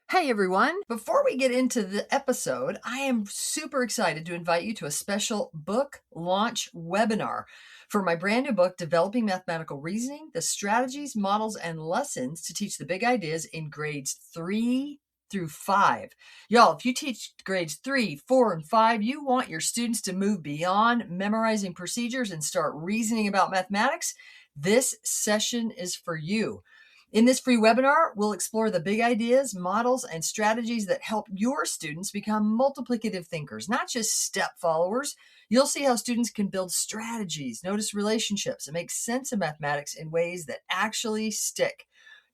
Hey everyone! Before we get into the episode, I am super excited to invite you to a special book launch webinar for my brand new book, Developing Mathematical Reasoning, the Strategies, Models, and Lessons to Teach the Big Ideas in grades 3 through 5. Y'all, if you teach grades 3, 4, and 5, you want your students to move beyond memorizing procedures and start reasoning about mathematics. This session is for you. In this free webinar, we'll explore the big ideas, models, and strategies that help your students become multiplicative thinkers, not just step followers. You'll see how students can build strategies, notice relationships, and make sense of mathematics in ways that actually stick.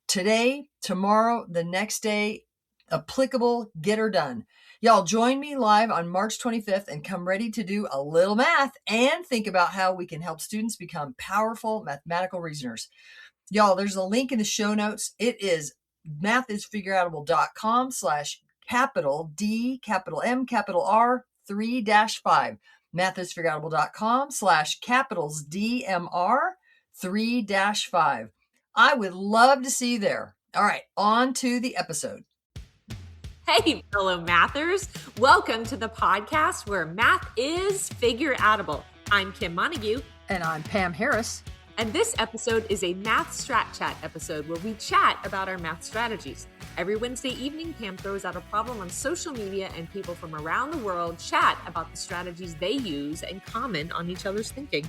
Today, tomorrow, the next day, applicable, get her done. Y'all join me live on March 25th and come ready to do a little math and think about how we can help students become powerful mathematical reasoners. Y'all, there's a link in the show notes. It is mathisfigureoutable.com/capital D, capital M, capital R, 3-5. mathisfigureoutable.com/capitals DMR 3-5. I would love to see you there. All right, on to the episode. Hey, fellow mathers. Welcome to the podcast where math is figure-outable. I'm Kim Montague. And I'm Pam Harris. And this episode is a Math Strat Chat episode where we chat about our math strategies. Every Wednesday evening, Pam throws out a problem on social media and people from around the world chat about the strategies they use and comment on each other's thinking.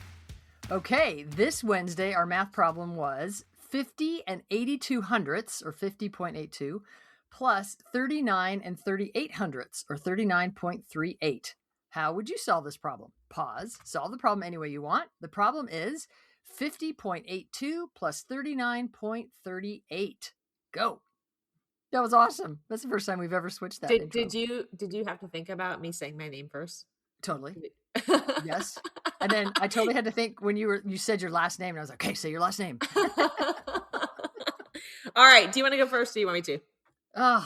Okay, this Wednesday, our math problem was 50 and 82 hundredths, or 50.82, plus 39 and 38 hundredths, or 39.38. How would you solve this problem? Pause, solve the problem any way you want. The problem is 50.82 plus 39.38. Go. That was awesome. That's the first time we've ever switched that. Did you have to think about me saying my name first? Totally. Yes. And then I totally had to think when you said your last name, and I was like, okay, say your last name. All right. Do you want to go first or do you want me to? I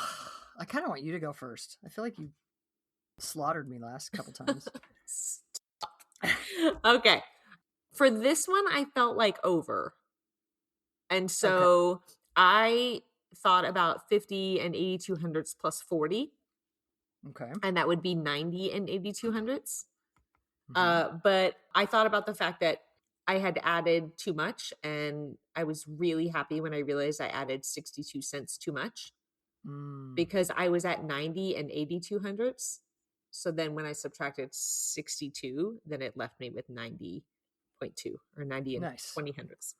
kind of want you to go first. I feel like you slaughtered me last couple times. Okay. For this one, I felt like over. And so I thought about 50 and 82 hundredths plus 40. Okay. And that would be 90 and 82 hundredths. But I thought about the fact that I had added too much, and I was really happy when I realized I added 62 cents too much because I was at 90 and 82 hundredths. So then when I subtracted 62, then it left me with 90.2 or 90 and 20 hundredths.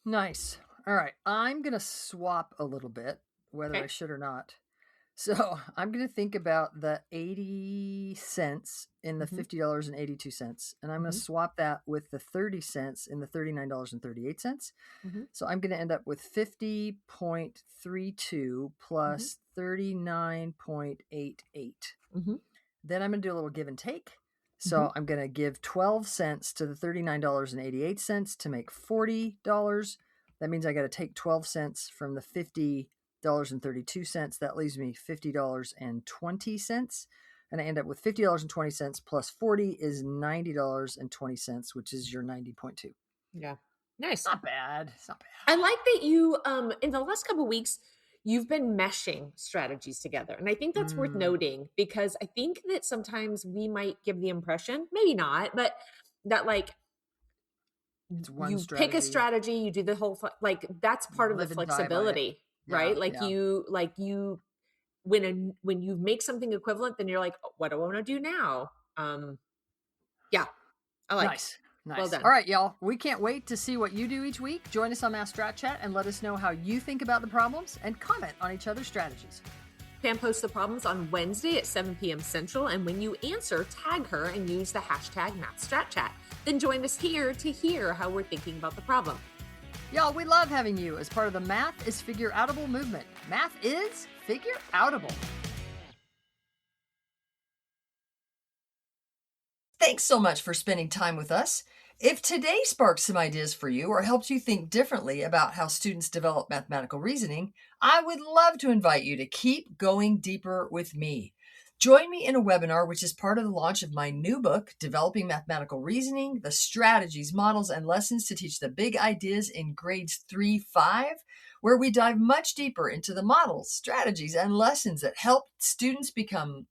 Nice. All right. I'm going to swap a little bit, whether I should or not. So I'm going to think about the 80 cents in the $50.82. And I'm going to swap that with the 30 cents in the $39.38. So I'm going to end up with 50.32 plus 39.88. Then I'm going to do a little give and take. So I'm going to give 12 cents to the $39.88 to make $40. That means I got to take 12 cents from the $50.32. That leaves me $50.20. And I end up with $50.20 plus 40 is $90.20, which is your 90.2. Yeah. Nice. Not bad. It's not bad. I like that you, in the last couple of weeks, you've been meshing strategies together. And I think that's worth noting because I think that sometimes we might give the impression, maybe not, but that like you pick a strategy, you do the whole, like that's part of the flexibility, right? Like you, when you make something equivalent, then you're like, what do I want to do now? Yeah, I like Nice. Nice. Well done. All right, y'all. We can't wait to see what you do each week. Join us on Math Strat Chat and let us know how you think about the problems and comment on each other's strategies. Pam posts the problems on Wednesday at 7 p.m. Central, and when you answer, tag her and use the hashtag MathStratChat. Then join us here to hear how we're thinking about the problem. Y'all, we love having you as part of the Math is Figure-Outable movement. Math is figure-outable. Thanks so much for spending time with us. If today sparked some ideas for you or helped you think differently about how students develop mathematical reasoning, I would love to invite you to keep going deeper with me. Join me in a webinar, which is part of the launch of my new book, Developing Mathematical Reasoning, the Strategies, Models, and Lessons to Teach the Big Ideas in grades 3-5. where we dive much deeper into the models, strategies, and lessons that help students become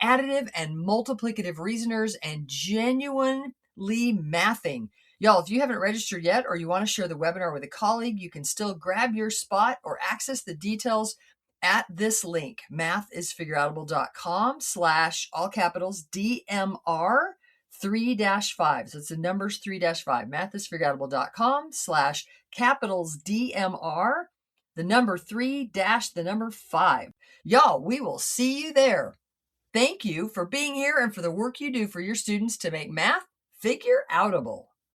additive and multiplicative reasoners and genuinely mathing. Y'all, if you haven't registered yet or you want to share the webinar with a colleague, you can still grab your spot or access the details at this link, mathisfigureoutable.com / all capitals DMR 3-5. So it's the numbers 3-5, mathisfigureoutable.com / capitals DMR, the number 3-5. Y'all, we will see you there. Thank you for being here and for the work you do for your students to make math figure outable.